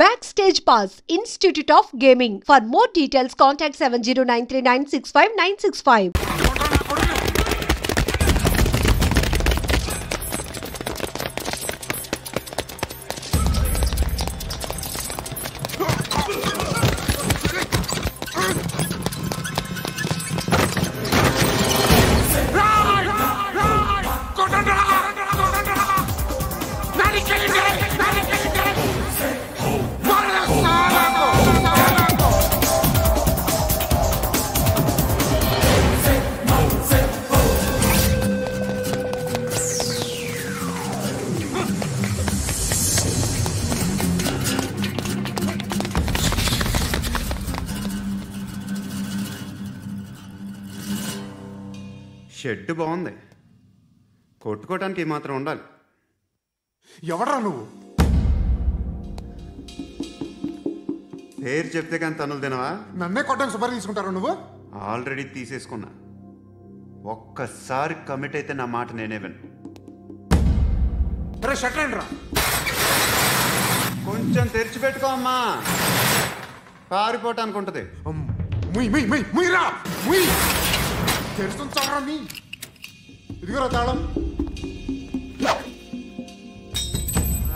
Backstage Pass, Institute of Gaming. For more details, contact 7093965965. Shed బాగుంది, కొట్టుకోవడానికి ఏమాత్రం ఉండాలి. ఎవడ్రా నువ్వు? పేరు చెప్తే కానీ తనులు తినవా? నన్నే కొట్టడానికి సుపారీ తీసుకుంటారా నువ్వు? ఆల్రెడీ తీసేసుకున్నా. ఒక్కసారి కమిట్ అయితే నా మాట నేనే విను. షట్ రా, కొంచెం తెరిచిపెట్టుకో అమ్మా, పారిపోవటానికి ఉంటుంది. తెరుస్తుంచారా నీ? ఇదిగోరా తాళం.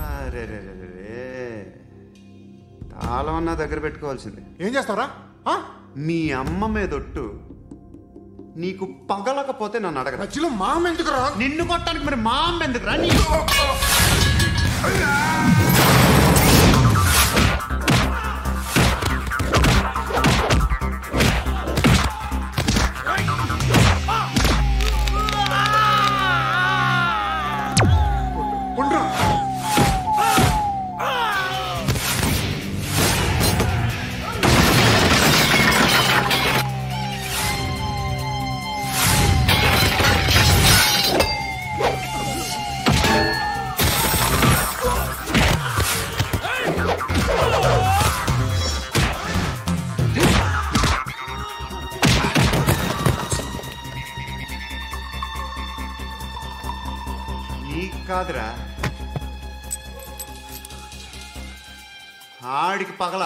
అరే తాళం అన్నా దగ్గర పెట్టుకోవాల్సిందే. ఏం చేస్తారా? మీ అమ్మ మీదొట్టు, నీకు పగలకపోతే నన్ను అడగ. నచ్చిలో మా అమ్మ ఎందుకురా? నిన్ను కొట్టడానికి మరి మా అమ్మ ఎందుకురా? కాదురా, ఆడికి పగల.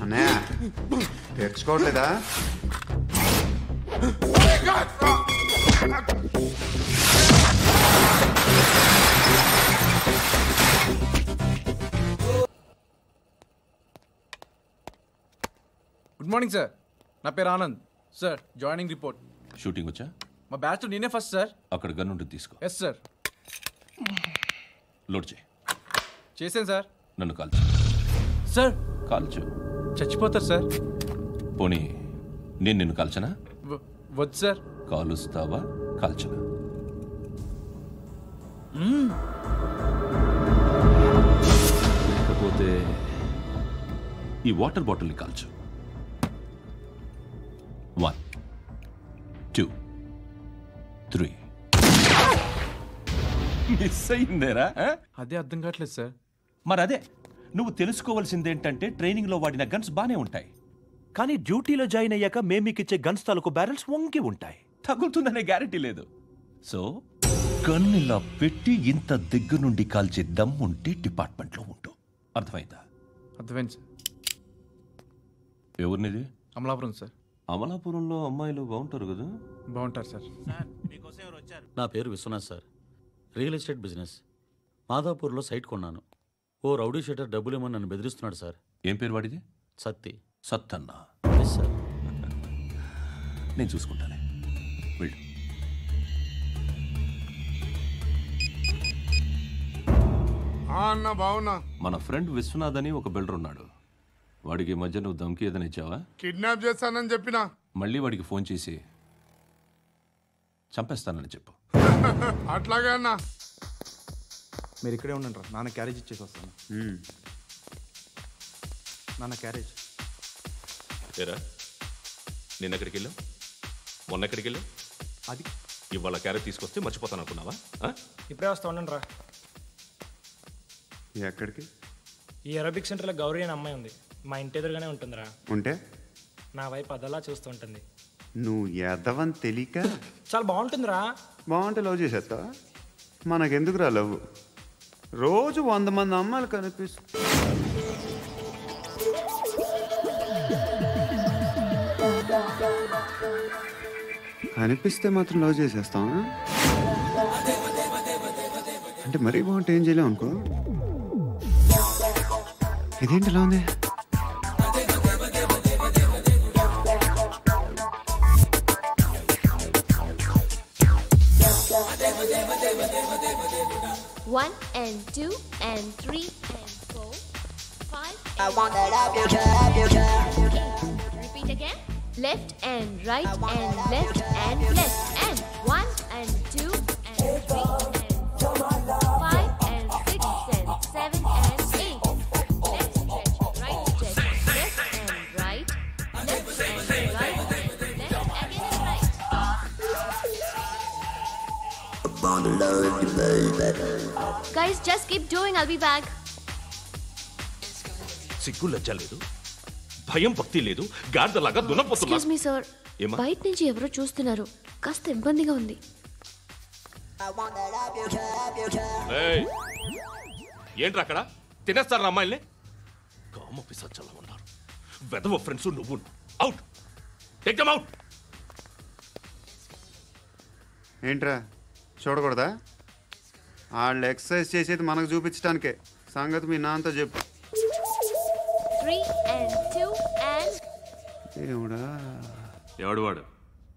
అన్నయ్య తెచ్చుకోవట్లేదా? గుడ్ మార్నింగ్ సార్, నా పేరు Anand sir. Joining report. Shooting వచ్చా? మా బ్యాచ్ నేనే ఫస్ట్ సార్. అక్కడ గన్ ఉంటుంది, తీసుకో. Yes sir. లోడ్ చేయి. చేశాను సార్. నన్ను కాల్చు. సార్ కాల్చు. చచ్చిపోతారు సార్. పోనీ నేను నిన్ను కాల్చనా? వద్దు సార్. కాలుస్తావా కాల్చనా? లేకపోతే ఈ వాటర్ బాటిల్ని కాల్చు. 1 2 3. మిస్ అయిందేరా? అదే అర్థం కావట్లేదు సార్. మరి అదే నువ్వు తెలుసుకోవాల్సిందేంటంటే ట్రైనింగ్లో వాడిన గన్స్ బానే ఉంటాయి, కానీ డ్యూటీలో జాయిన్ అయ్యాక మేమీకిచ్చే గన్స్ తాలూకు బ్యారెల్స్ వంగి ఉంటాయి. తగులుతుందనే గ్యారెంటీ లేదు. సో గన్ ఇలా పెట్టి ఇంత దగ్గర నుండి కాల్చే దమ్ ఉంటే డిపార్ట్మెంట్లో ఉంటూ. అర్థమైందా? అర్థమైంది సార్. ఎవరినిది? అమలాపురం సార్. అమలాపురంలో అమ్మాయిలు బాగుంటారు కదా. బాగుంటారు సార్. నా పేరు Vishwanath sir. Real estate business. మాదాపూర్లో సైట్ కొన్నాను. ఓ రౌడీ షీటర్ డబ్బులు ఏమని నన్ను బెదిరిస్తున్నాడు సార్. ఏం పేరు వాడిది? సత్తి. సత్తన్న. Yes sir. నేను చూసుకుంటానే, వెళ్ళు. అన్న బావున్నా. మన ఫ్రెండ్ విశ్వనాథ్ అని ఒక బిల్డర్ ఉన్నాడు. వాడికి ఈ మధ్య నువ్వు ధమ్కి ఏదైనా ఇచ్చావా? కిడ్నాప్ చేస్తానని చెప్పినా. మళ్ళీ వాడికి ఫోన్ చేసి చంపేస్తానని చెప్పు. అట్లాగే అన్న. మీరు ఇక్కడే ఉండండి రా, నాన్న క్యారేజ్ ఇచ్చేసి వస్తాను. నాన్న క్యారేజ్. ఏరా నిన్న ఎక్కడికి వెళ్ళావు? మొన్న ఎక్కడికి వెళ్ళావు? అది ఇవాళ క్యారెట్ తీసుకొస్తే మర్చిపోతాను అనుకున్నావా? ఇప్పుడే వస్తా ఉండండి రా. ఎక్కడికి? ఈ అరబిక్ సెంటర్లో గౌరీ అనే అమ్మాయి ఉంది. మా ఇంటి ఎదురుగానే ఉంటుందిరా. ఉంటే నా వైపు అదలా చూస్తూ ఉంటుంది. నువ్వు ఎదవని తెలియక చాలా బాగుంటుందిరా. బాగుంటే లవ్ చేసేస్తావా? మనకెందుకురా లవ్? రోజు 100 మంది అమ్మాయిలు కనిపిస్తే మాత్రం లవ్ చేసేస్తాం. అంటే మరీ బాగుంటే ఏం చేయలేం అనుకో. ఇదేంటి ఎలా ఉంది? One and two and three and four, five. I wanna love you, love you, love you. Repeat again. Left and right and left and left and one and two and three and four, five and six and seven and eight. Left stretch, right stretch, left and right, left and right, left again and right. Guys, just keep doing. I'll be back. సిగ్గు లజ్జ లేదు, భయం భక్తి లేదు, గాడిదలాగా దున్నపోతున్నా. Excuse me, sir. ఏమా? బయట నుంచి ఎవరో చూస్తున్నారు. కాస్త ఇబ్బందిగా ఉంది. ఏయ్, ఏంట్రా అక్కడ? తినేస్తారా అమ్మాయిల్ని? కామ పిశాచాలా ఉన్నారు. వెదవ ఫ్రెండ్స్ నువ్వు. Out, take them out. ఏంట్రా చూడకూడదా? వాళ్ళు ఎక్సర్సైజ్ చేసేది మనకు చూపించడానికే. సంగతి మీ నాన్నతో చెప్పు. 3 and 2 and దేవుడా. ఎవడు వాడు?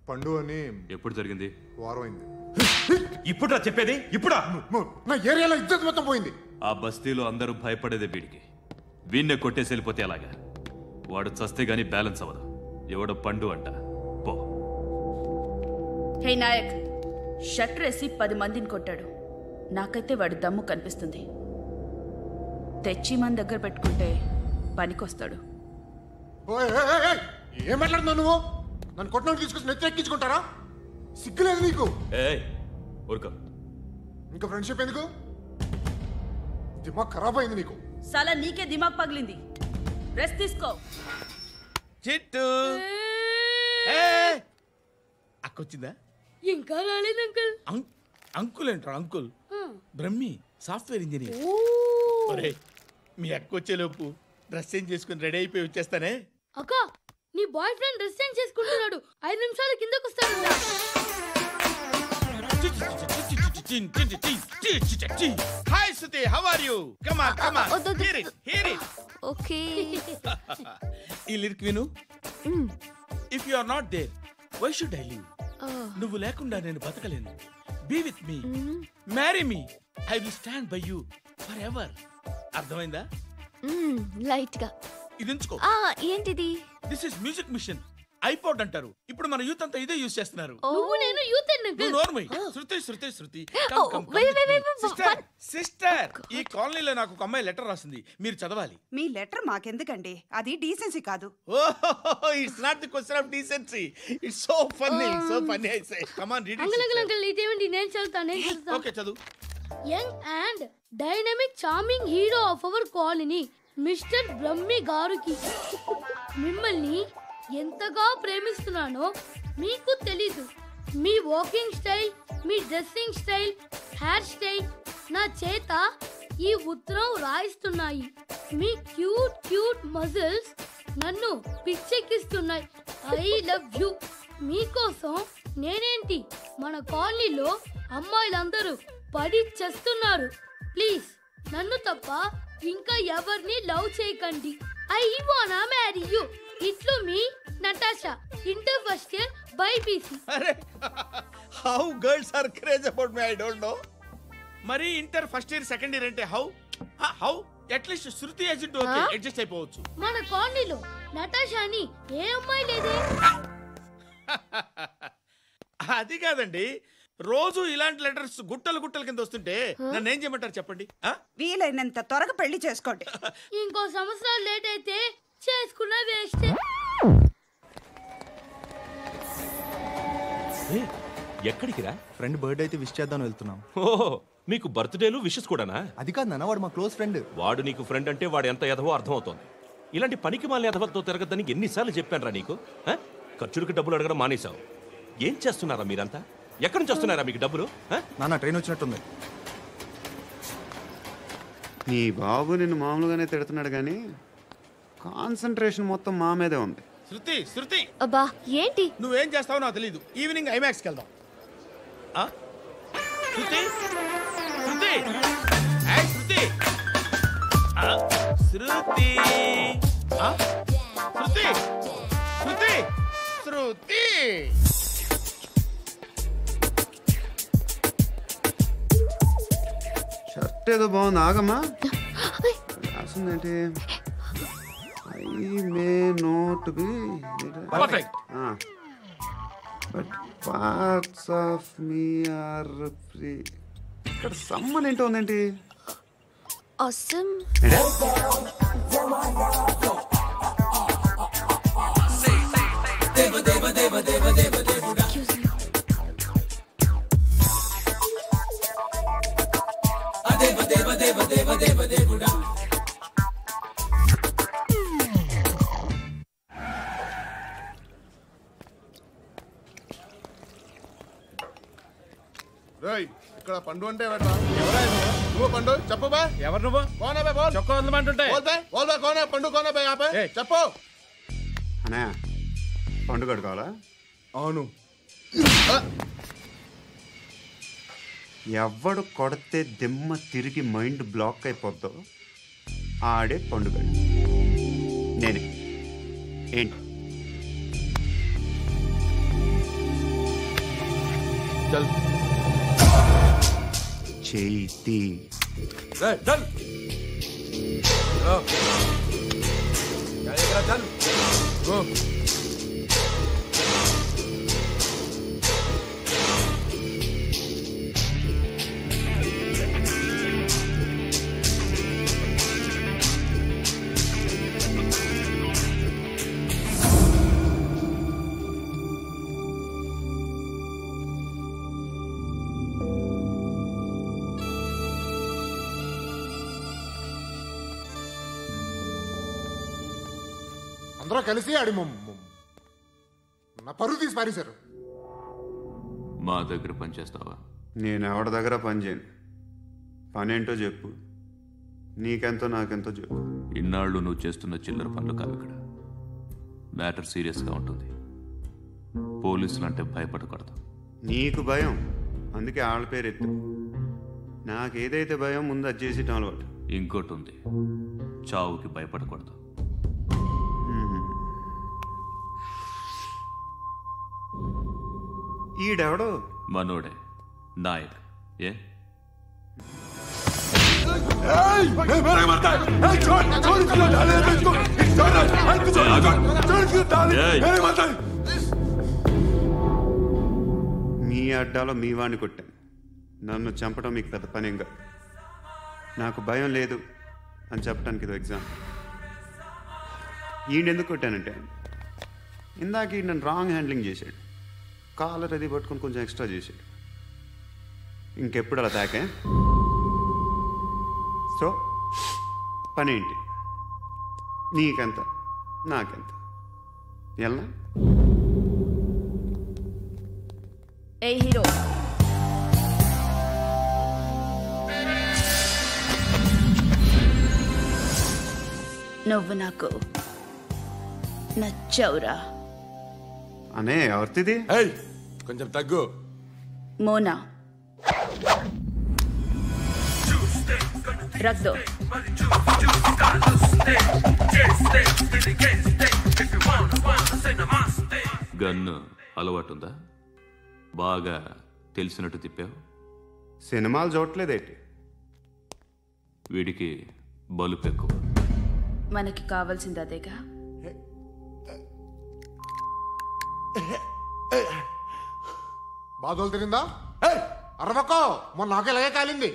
పండు అని. ఎప్పుడు జరిగింది? వారం అయింది. ఇప్పుడా చెప్పేది? ఇప్పుడా? నా ఏరియాలో ఇజ్జత్ మొత్తం పోయింది. ఆ బస్తీలో అందరూ భయపడేదే వీడికి. వీణ్ణే కొట్టేసి వెళ్ళిపోతే అలాగా? వాడు చస్తే గానీ బ్యాలెన్స్ అవ్వదు. ఎవడో పండు అంట. పో. హే నాయక్, షట్టర్ వేసి 10 మందిని కొట్టాడు. నాకైతే వాడి దమ్ము కనిపిస్తుంది. తెచ్చి మన దగ్గర పెట్టుకుంటే పనికొస్తాడు. ఏం మాట్లాడుతున్నావు నువ్వు? నన్ను కొట్టడానికి తీసుకొచ్చి నెత్తి ఎక్కించుకుంటారా? సిగ్గులేదు నీకు? ఊరుకో. ఇంకా ఫ్రెండ్షిప్ ఎందుకు? దిమాగ్ ఖరాబ్ అయింది నీకు. సాలా నీకే దిమాగ్ పగిలింది. రెస్ట్ తీసుకో. చిట్టు అక్కొచ్చిందా? ఇంకా రాలేదు అంకుల్. అంకుల్ ఏంట్రా? Uncle Brahmi, software engineer. ఒరే, మీ అక్క వచ్చేలోపు డ్రెస్ చేంజ్ చేసుకుని రెడీ అయిపోయి వచ్చేస్తానే. అక్క, నీ బాయ్ ఫ్రెండ్ డ్రెస్ చేంజ్ చేసుకుంటున్నాడు. 5 నిమిషాలు కిందకు వస్తాడు. Hi Shruti, how are you? Come on, come on. Hear it, hear it. Okay. ఈ లిరిక్ విను. If you are not there, why should I live? నువ్వు లేకుండా నేను బతకలేను. Be with me, marry me, I will stand by you forever. అర్థమైందా? Light గా. ఇది ఉంచుకో. ఏంటిది? This is music machine. IPod అంటారు. ఇప్పుడు మన యూత్ అంతా ఇదే యూజ్ చేస్తున్నారు. నువ్వు నేను యూత్ నువ్వు నోర్మై. శృతి, శృతి, శృతి. సిస్టర్, ఈ కాలనీలో నాకు ఒక అమ్మాయి లెటర్ రాసింది. మీరు చదవాలి. మీ లెటర్ మాకెందుకండి? అది డీసెన్సీ కాదు. ఓహో, it's not the question of decency. It's so funny, so funny. I say come on, read it. Uncle ఇదేంటి? నేను చదువుతాను. ఓకే, చదువు. Young and dynamic charming hero of our colony mister Brahmi గారికి మిమ్మల్ని ఎంతగా ప్రేమిస్తున్నానో మీకు తెలీదు. మీ వాకింగ్ స్టైల్, మీ డ్రెస్సింగ్ స్టైల్, హెయిర్ స్టైల్ నా చేత ఈ ఉత్తరం రాయిస్తున్నాయి. మీ క్యూట్ క్యూట్ మజిల్స్ నన్ను పిచ్చెక్కిస్తున్నాయి. I love you. మీకోసం నేనేంటి, మన కాలనీలో అమ్మాయిలందరూ పడి చేస్తున్నారు. ప్లీజ్ నన్ను తప్ప ఇంకా ఎవరిని లవ్ చేయకండి. ఐ వానా మ్యారీ యు. ఇట్లు మీ Natasha, inter first year BiPC. అరే how girls are craze about me I don't know. మరి inter first year second year అంటే how at least Shruti agent okay adjust అయిపోవచ్చు. మన కాలనీలో నటాషా అని ఏ అమ్మాయి లేదే. అది కాదండి, రోజు ఇలాంటి లెటర్స్ గుట్టలు గుట్టల కింద వస్తుంటే నన్ను ఏం చేయమంటారు చెప్పండి? వీలైనంత త్వరగా పెళ్లి చేసుకోండి. ఇంకో సంవత్సరాలు లేట్ అయితే చేసుకున్న వేస్ట్. ఎక్కడికి రా? ఫ్రెండ్ బర్త్డే అయితే విష్ చేద్దాం వెళ్తున్నాం. ఓహో, మీకు బర్త్డేలు విషెస్ కూడానా? అది కాదు నాన్న, వాడు మా క్లోజ్ ఫ్రెండ్. వాడు నీకు ఫ్రెండ్ అంటే వాడు ఎంత ఎదవో అర్థమవుతోంది. ఇలాంటి పనికి మాలిన ఎదవలతో తిరగద్దని ఎన్నిసార్లు చెప్పానురా నీకు? ఖర్చులకు డబ్బులు అడగడం మానేశావు. ఏం చేస్తున్నారా మీరంతా? ఎక్కడి నుంచి వస్తున్నారా మీకు డబ్బులు? నాన్న ట్రైన్ వచ్చినట్టుంది. నీ బాబు నిన్ను మామూలుగానే తిడుతున్నాడు కానీ కాన్సన్ట్రేషన్ మొత్తం మా మీదే ఉంది. శృతి అబ్బా ఏంటి? నువ్వేం చేస్తావో నాకు తెలీదు. ఈవినింగ్ ఐమాక్స్కి వెళ్దాం. శృతి శృతి శృతి శృతి శృతి శృతి శృతి షర్ట్ ఏదో బాగుంది, ఆగమ్మా. రాసిందేంటి? I may not be but parts of me are free. ఇక్కడ సమ్మన్ ఏంటో ఉందేంటి? awesome. ఇక్కడ పండు అంటే నువ్వు పండు చెప్పు బా. ఎవరు నువ్వు? కోనా బే బోల్. చొక్కా వదలమంటుంటే బోల్ బే కోనా పండు కోనా బే ఆపే చెప్పు. అనే పండు కట్టుకోవాలా? అవును. ఎవడు కొడితే దిమ్మ తిరిగి మైండ్ బ్లాక్ అయిపోద్దో ఆడే పండుగ. నేనే. ఏంటి? చేతి అందరూ కలిసి ఆడి నా పరువు తీసి పారేశారు. మా దగ్గర పని చేస్తావా? నేను ఎవరి దగ్గర పని చేయను. పనేంటో చెప్పు. నీకెంతో నాకెంతో చెప్పు. ఇన్నాళ్ళు నువ్వు చేస్తున్న చిల్లర పనులు కావు. ఇక్కడ మ్యాటర్ సీరియస్గా ఉంటుంది. పోలీసులు అంటే భయపడకూడదు. నీకు భయం, అందుకే వాళ్ళ పేరు ఎత్తు. నాకేదైతే భయం ముందు అది చేసేటం అలవాటు. ఇంకోటి ఉంది, చావుకి భయపడకూడదు. ఈడెవడో మనోడే నాయక్. ఏ మీ అడ్డాలో మీ వాడిని కొట్టాను. నన్ను చంపడం మీకు పెద్ద పనేంగా. నాకు భయం లేదు అని చెప్పడానికి ఇది ఎగ్జామ్. ఈయనెందుకు కొట్టానంటే ఇందాక ఈ నన్ను రాంగ్ హ్యాండ్లింగ్ చేశాడు. కాలర్ అది పట్టుకొని కొంచెం ఎక్స్ట్రా చేశాడు. ఇంకెప్పుడు అలా తాకే. సో పనేంటి? నీకెంత నాకెంత ఎలా? ఏ హీరో, నువ్వు నాకు నచ్చావురా. అనే ఎవరిది? కొంచెం తగ్గు. మోనా రక్ దో. గన్ను అలవాటుందా? బాగా తెలిసినట్టు తిప్పావు. సినిమాలు చూడట్లేదేంటి? వీడికి బలుపు ఎక్కువ. మనకి కావాల్సింది అదేగా. బాధలు తిరిందా? అరవకో, మొన్న నాకు ఇలాగే కాలింది.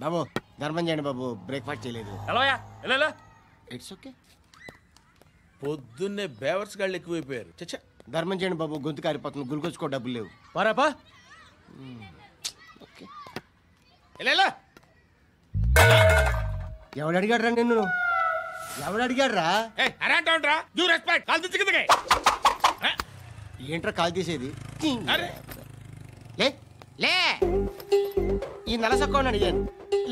బాబు ధర్మం చేయండి బాబు, బ్రేక్ఫాస్ట్ చేయలేదు. It's okay. పొద్దున్నే బేవర్స్ గాళ్ళు ఎక్కువైపోయారు. చచ్చా, ధర్మం చేయండి బాబు, గొంతు కారిపోతుంది, గురికొచ్చుకో డబ్బులు లేవు. పారాపా. ఎవడు అడిగాడు రా నిన్ను? ఎవడు అడిగాడు రా? ఏంట్రా కాల్ తీసేది? లే లే. ఈ నలసక్కని అడిగాను,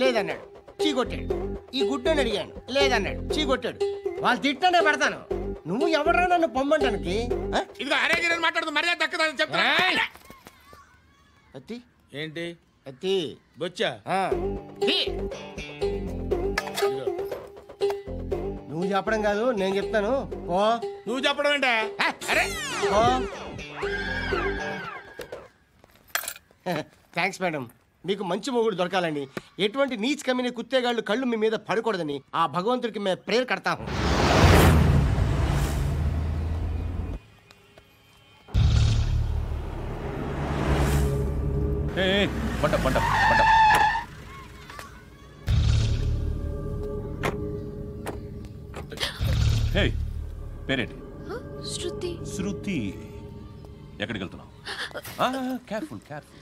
లేదన్నాడు, చీ కొట్టాడు. ఈ గుడ్డని అడిగాను, లేదన్నాడు, చీ కొట్టాడు. వాళ్ళు తిట్టానే పెడతాను. నువ్వు ఎవడరా నన్ను పొమ్మంటానికి? మాట్లాడుతూ మర్యాద దక్కదని చెప్తా. అత్తి ఏంటి అత్తి బొచ్చా? నువ్వు చెప్పడం కాదు, నేను చెప్తాను. ఓ నువ్వు చెప్పడం ఏంటే? అరే థ్యాంక్స్ మేడం. మీకు మంచి మొగుడు దొరకాలని, ఎటువంటి నీచ్ కమ్మిన కుత్తేగాళ్ళు కళ్ళు మీ మీద పడకూడదని ఆ భగవంతుడికి మేము ప్రేయర్ కడతాము. పంట పంట పంట. హే, పేరేంటి? శృతి. శృతి. ఎక్కడికి వెళ్తున్నావు? Careful careful.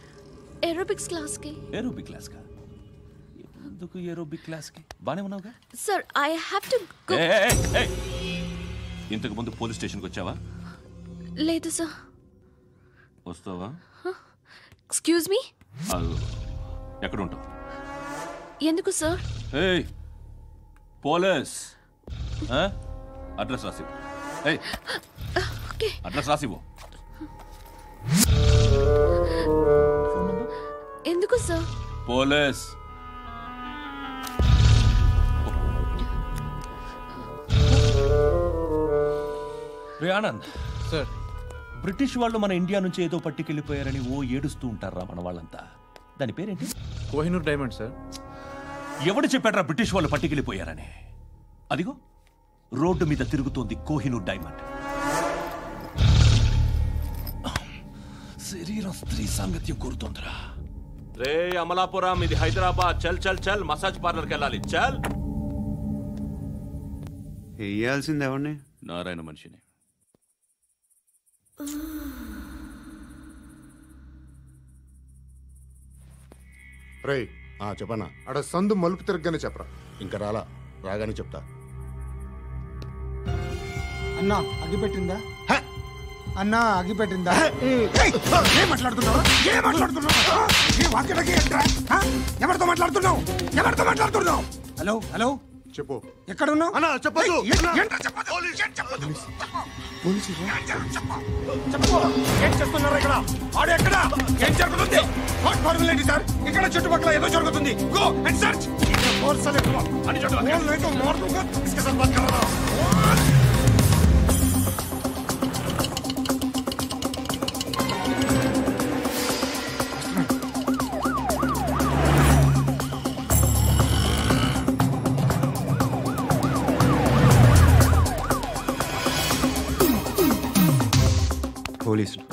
ఏరోబిక్స్ క్లాస్ కి. ఏరోబిక్ క్లాస్ కా? ఎందుకు ఏరోబిక్ క్లాస్ కి? బానే ఉన్నావుగా? Sir I have to go. ఇంతకు ముందు పోలీస్ స్టేషన్కి వచ్చావా? లేదు సార్. వస్తావా? Excuse me. ఎక్కడ ఉంటావు? ఎందుకు సార్? పోలీస్ అడ్రస్ రాసివ్వు. అడ్రస్ రాసివ్వు. ఎందుకు sir? Police. Anand sir, British వాళ్ళు మన ఇండియా నుంచి ఏదో పట్టుకెళ్ళిపోయారని ఓ ఏడుస్తూ ఉంటారా మన వాళ్ళంతా? దాని పేరేంటి? Kohinoor diamond sir. ఎవడు చెప్పాడ్రా బ్రిటిష్ వాళ్ళు పట్టుకెళ్ళిపోయారని? అదిగో రోడ్డు మీద తిరుగుతోంది కోహినూర్ డైమండ్. శరీరం స్త్రీ సాంగత్యం కోరుతోందిరా. రే అమలాపురం, ఇది హైదరాబాద్. చల్ చల్ చల్, మసాజ్ పార్లర్కి వెళ్ళాలి. చల్. వేయాల్సింది ఎవరిని? నారాయణ మనిషిని. రే చెప్పన్నా. అడ సందు మలుపు తిరగగానే చెప్పరా. ఇంకా రాగానే చెప్తా. అన్నా అగిపెట్టిందా? అన్నా అగిపెట్టిందా? ఏం మాట్లాడుతున్నావు? ఎవరితో మాట్లాడుతున్నావు? హలో హలో, చెప్పు. ఎక్కడ ఉన్నావు? అన్నా చెప్పదు. ఏం చేస్తున్నారు ఇక్కడ? ఆడు ఎక్కడ? ఏం జరుగుతుంది? ఏంటి సార్? ఇక్కడ చుట్టుపక్కల ఏదో జరుగుతుంది. Go and search. పోలీసులు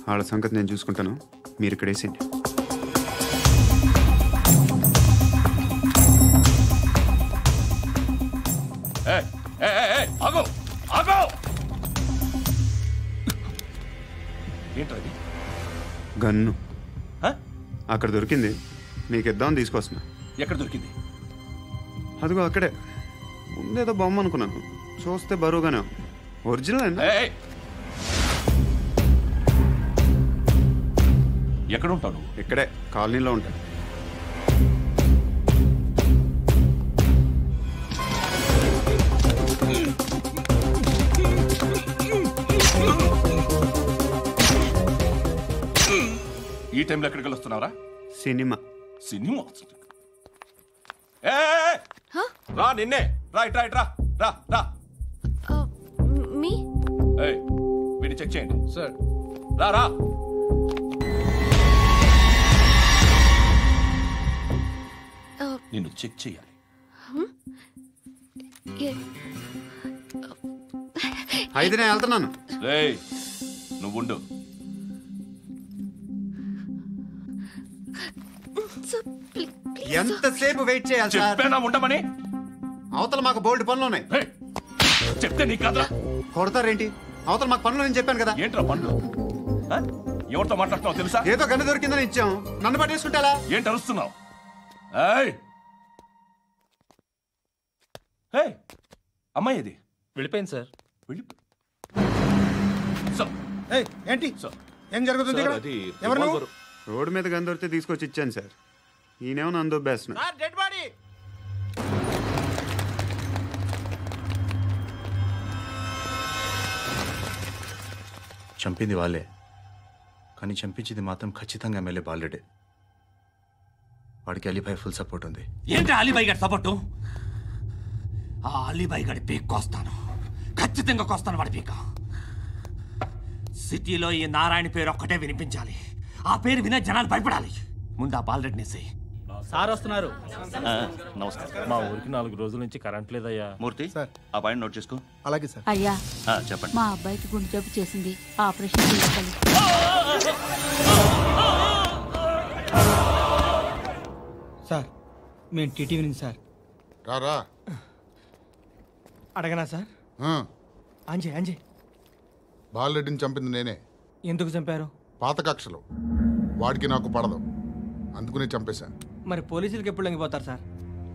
వాళ్ళ సంగతి నేను చూసుకుంటాను, మీరు ఇక్కడ వేసేయండి. ఏంటది? గన్ను అక్కడ దొరికింది, మీకు ఇద్దామని తీసుకొస్తున్నా. ఎక్కడ దొరికింది? అదిగో అక్కడే. ముందేదో బొమ్మ అనుకున్నాను, చూస్తే బరువుగానే ఒరిజినల్ అండి. ఎక్కడ ఉంటాను? ఇక్కడే కాలనీలో ఉంటాను. ఈ టైంలో ఎక్కడికి వస్తున్నావురా? సినిమా. సినిమా? రా నిన్నే. రైట్ రైట్ రా రా రా. మీ వీడిని చెక్ చేయండి. సార్. రా రా. నిన్ను చెక్ చేయాలి. అయితే నేను వెళ్తున్నాను. రేయ్ నువ్వుండు. ఎంతసేపు వెయిట్ చేయాలి సార్? చెప్పేనా ఉండమని? అవతల మాకు బోల్డ్ పనులు ఉన్నాయి. చెప్తే నీకు కాదురా. కొడతారేంటి? అవతల మాకు పనులు నేను చెప్పాను కదా. ఏంట్రా పనులు? ఎవరితో మాట్లాడుతున్నావు తెలుసా? ఏదో గన్ను దొరికిందని ఇచ్చాం, నన్ను పట్టేసుకుంటా. ఏంటి అరుస్తున్నావు? అమ్మాయి ఇది వెళ్ళిపోయింది సార్. ఏంటి ఏం జరుగుతుంది ఇక్కడ? ఎవరు నువ్వు? రోడ్డు మీద గన్ను దొరికితే తీసుకొచ్చి ఇచ్చాను సార్. ఈయనేమో నన్ను దొబ్బేస్తున్నా. Dead body. చంపింది వాళ్ళే, కానీ చంపించింది మాత్రం ఖచ్చితంగా ఎమ్మెల్యే బాలుడే. వాడికి అలీభాయ్ ఫుల్ సపోర్ట్ ఉంది. ఏంటి అలీబాయి గారి సపోర్టు? ఆ అలీబాయి గారి పీక్ కోస్తాను, ఖచ్చితంగా కోస్తాను వాడి పీక. సిటీలో ఈ నారాయణ పేరు ఒక్కటే వినిపించాలి. ఆ పేరు వినే జనాలు భయపడాలి. ముందు ఆ బాలరెడ్డిని వేసేయి. సార్ వస్తున్నారు. నమస్కారం. మా ఊరికి 4 రోజుల నుంచి కరెంట్ లేదయ్యా. మూర్తి ఆ పాయింట్ నోట్ చేసుకో. అలాగే సార్. అయ్యా చెప్పండి. మా అబ్బాయికి గుండె జబ్బు చేసింది, ఆపరేషన్ చేయాలి. సార్ మేము టీటీవీ నుంచి సార్. రారా. అడగనా సార్? అంజయ్ బాలరెడ్డిని చంపింది నేనే. ఎందుకు చంపారు? పాత కక్షలు. వాడికి నాకు పడదు, అందుకునే చంపేశాను. మరి పోలీసులకు ఎప్పుడు లొంగిపోతారు సార్?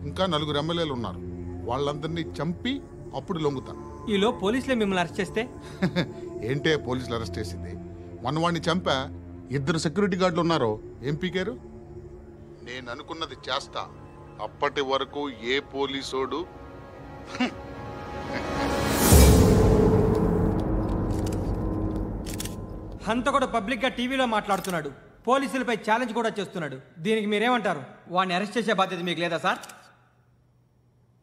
ఇంకా 4 ఎమ్మెల్యేలు ఉన్నారు, వాళ్ళందరినీ చంపి అప్పుడు లొంగుతాను. ఈలో పోలీసులే మిమ్మల్ని అరెస్ట్ చేస్తే? ఏంటే పోలీసులు అరెస్ట్ చేసింది? మొన్న వాడిని చంపా, 2 సెక్యూరిటీ గార్డులు ఉన్నారో ఏం పీకారు? నేను అనుకున్నది చేస్తా. అప్పటి వరకు ఏ పోలీసోడు హంతకుడు పబ్లిక్ గా టీవీలో మాట్లాడుతున్నాడు, పోలీసులపై ఛాలెంజ్ కూడా చేస్తున్నాడు. దీనికి మీరేమంటారు? వాడిని అరెస్ట్ చేసే బాధ్యత మీకు లేదా సార్?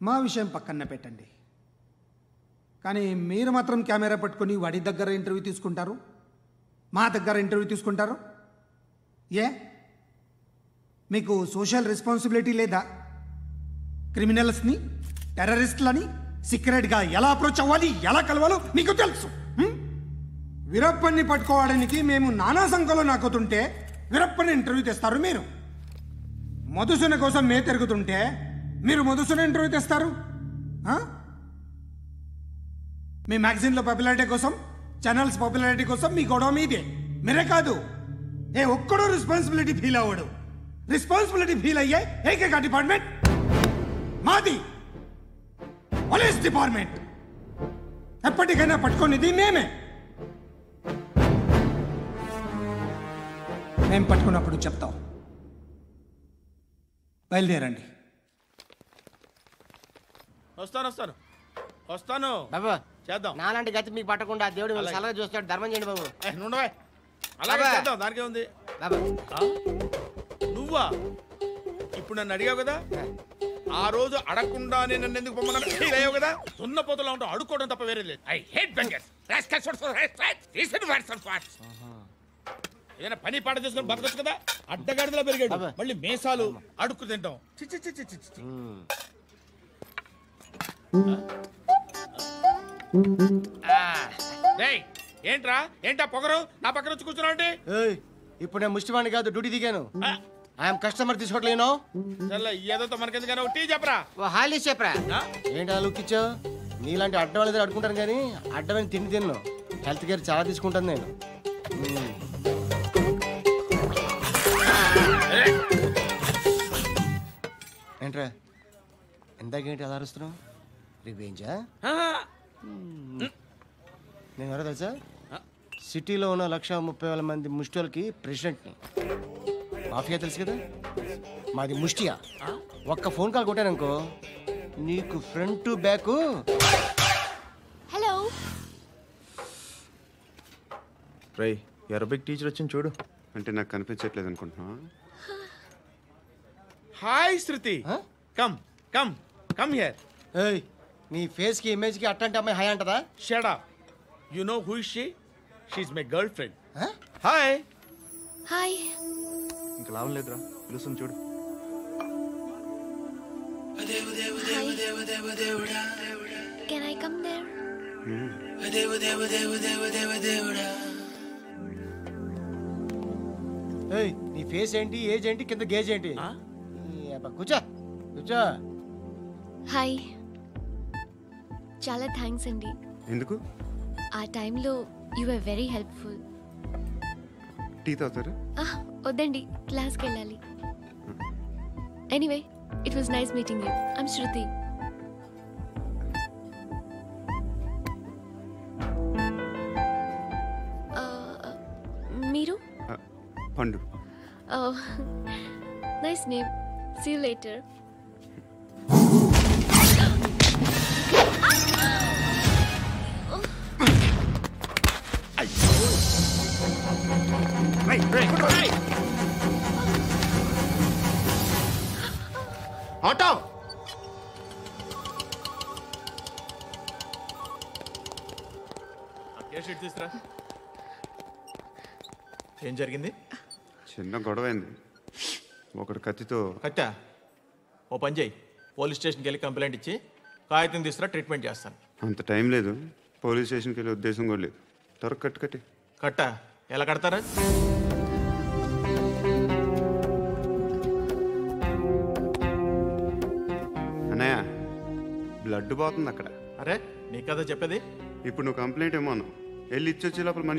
మా విషయం పక్కన పెట్టండి, కానీ మీరు మాత్రం కెమెరా పట్టుకొని వాడి దగ్గర ఇంటర్వ్యూ తీసుకుంటారు, మా దగ్గర ఇంటర్వ్యూ తీసుకుంటారు. ఏ మీకు సోషల్ రెస్పాన్సిబిలిటీ లేదా? క్రిమినల్స్ని, టెర్రరిస్టులని సీక్రెట్గా ఎలా అప్రోచ్ అవ్వాలి, ఎలా కలవాలో మీకు తెలుసు. వీరప్పన్ని పట్టుకోవడానికి మేము నానా సంఖ్యలో నాకుతుంటే వీరప్పని ఇంటర్వ్యూ తెస్తారు మీరు. మధుసూన కోసం మే తిరుగుతుంటే మీరు మధుసూన ఇంటర్వ్యూ తెస్తారు. మీ మ్యాగజైన్లో పాపులారిటీ కోసం, ఛానల్స్ పాపులారిటీ కోసం మీ గొడవ మీదే. మీరే కాదు, ఏ ఒక్కడో రెస్పాన్సిబిలిటీ ఫీల్ అవ్వడు. రెస్పాన్సిబిలిటీ ఫీల్ అయ్యే ఏకైక డిపార్ట్మెంట్ మాది, పోలీస్ డిపార్ట్మెంట్. ఎప్పటికైనా పట్టుకునేది మేమే. మేము పట్టుకున్నప్పుడు చెప్తాం. బయలుదేరండి. వస్తాను బాబా. చేద్దాం. నాలాంటి గతి మీకు పట్టకుండా దేవుడు మిమ్మల్ని సలహా చూస్తాడు. ధర్మం చేయండి బాబు. అలాగే చేద్దాం, దానికే ఉంది. నువ్వా ఇప్పుడు నన్ను అడిగావు కదా, ఆ రోజు అడగకుండానే నన్ను ఎందుకు పొమ్మన్నాను ఫీల్ అయ్యావు కదా. సున్నపోతలో ఉంటావు, అడుక్కోవడం తప్ప వేరే లేదు. I hate bangers. ఏదైనా పని పాట చేసుకుని బతకొచ్చు కదా. అడ్డగాడిదలా పెరిగాడు, మళ్ళీ మేసాలు అడుక్కు తింటాం. ఏంటా పొగరు నా పక్కన వచ్చి కూర్చున్నావు అంటే? ఇప్పుడు నేను ముష్టివాణి కాదు, డ్యూటీ దిగాను. ఐఎమ్ కస్టమర్ తీసుకోవట్లేను. ఏదో మనకెందుకైనా టీ చెప్పరా. హాలీ చెప్పరా. ఏంటి అలా లుక్ ఇచ్చావు? నీలాంటి అడ్డం వాళ్ళ దగ్గర అడుకుంటాను, కానీ అడ్డమైన తిండి తిన్ను. హెల్త్ కేర్ చాలా తీసుకుంటాను నేను. ఏంట్రా ఎందాకేంటి అలా అరుస్తున్నావు? రివేంజా? నేను ఎవరో తెలుసా? సిటీలో ఉన్న 130,000 మంది ముష్టిలకి ప్రెసిడెంట్ని. మాఫియా తెలుసు కదా, మాది ముష్టియా. ఒక్క ఫోన్ కాల్ కొట్టాననుకో, నీకు front to back. Hello Rai, Arabic teacher వచ్చింది చూడు. అంటే నాకు కనిపించట్లేదు అనుకుంటున్నా. Hi Shruti, come come come here. ఏయ్, నీ ఫేస్ కి ఇమేజ్ కి అట్టంటే అమ్మాయి హాయ్ అంటదా? Shut up. You know who is she? She is my girlfriend. Hi. Hi. ఇంకా లాభం లేదురా, పిలుస్తుంది చూడు. Can I come there? ఏయ్, నీ ఫేస్ ఏంటి, ఏజ్ ఏంటి, కింద గేజ్ ఏంటి? కూర్చో కూర్చో. హాయ్. చాలా థ్యాంక్స్ అండి. ఎందుకు? ఆ టైంలో you are very helpful. Tea తాగుతారా? వద్దండి, క్లాస్కి వెళ్ళాలి. Anyway, it was nice meeting you. I'm Shruti. మీరు? Pandu. Nice name. See you later. Auto. తీసురా. ఏం జరిగింది? చిన్న గొడవ అయింది. ఒకడు కత్తితో. కట్టా? ఓ పని చేయి, పోలీస్ స్టేషన్కి వెళ్ళి కంప్లైంట్ ఇచ్చి కాగితం తీసుకురా, ట్రీట్మెంట్ చేస్తాను. అంత టైం లేదు, పోలీస్ స్టేషన్కి వెళ్ళే ఉద్దేశం కూడా లేదు. త్వరగా కట్టి. కట్టా? ఎలా కడతారా? అన్నయ్య, బ్లడ్ పోతుంది అక్కడ. అరే, నీ కదా చెప్పేది. ఇప్పుడు నువ్వు కంప్లైంట్ ఏమో అన్నావు. వెళ్ళి ఇచ్చొచ్చే లోపల మనిషి